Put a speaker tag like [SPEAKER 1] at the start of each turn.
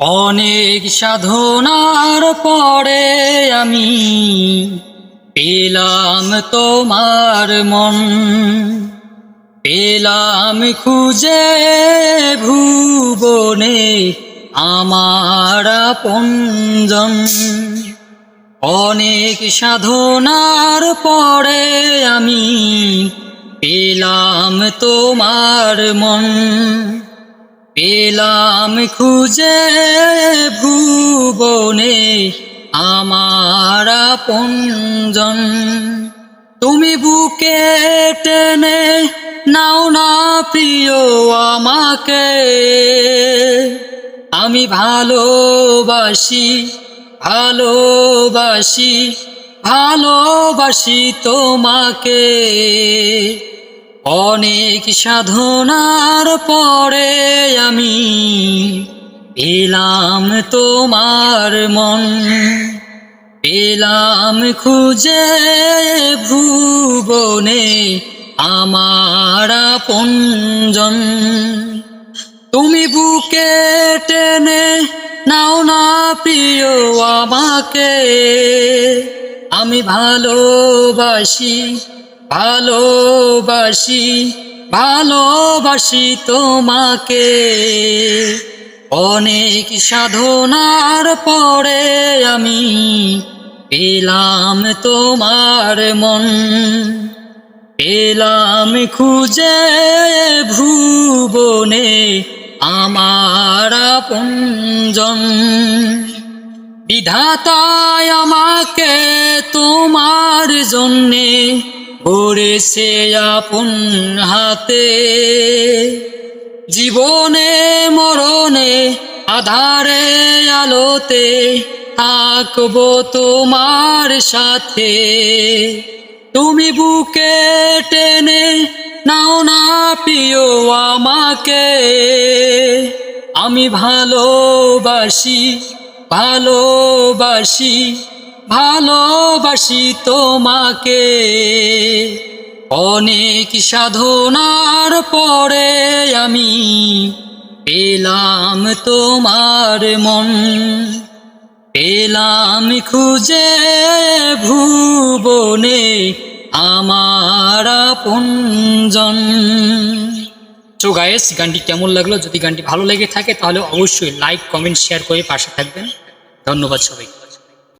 [SPEAKER 1] অনেক সাধনার পরে আমি পেলাম তোমার মন, পেলাম খুঁজে ভুবনে আমার আপনজন। অনেক সাধনার পরে আমি পেলাম তোমার মন, পেলাম খুঁজে ভুবনে আমার আপনজন। তুমি বুকে টেনে নাও না প্রিয় আমাকে, আমি ভালোবাসি ভালোবাসি ভালোবাসি তোমাকে। অনেক সাধনার পরে আমি পেলাম তোমার মন, পেলাম খুঁজে ভুবনে আমার আপনজন। তুমি বুকে টেনে নাও না প্রিয় আমাকে, আমি ভালোবাসি ভালোবাসি ভালোবাসি তোমাকে। অনেক সাধনার পরে আমি পেলাম তোমার মন, পেলাম খুঁজে ভুবনে আমার আপনজন। বিধাতায় আমাকে তোমার জন্যে গড়েছে আপন হাতে, জীবনে মরণে আধারে আলোতে থাকবো তোমার সাথে। তুমি বুকে টেনে নাও না প্রিয় আমাকে, আমি ভালোবাসি ভালোবাসি ভালোবাসি তোমাকে। অনেক সাধনার পরে আমি পেলাম তোমার মন, পেলাম খুঁজে ভুবনে আমার আপনজন। সো গাইস, গানটি কেমন লাগলো? যদি গানটি ভালো লেগে থাকে তাহলে অবশ্যই লাইক, কমেন্ট, শেয়ার করে পাশে থাকবেন। ধন্যবাদ সবাই।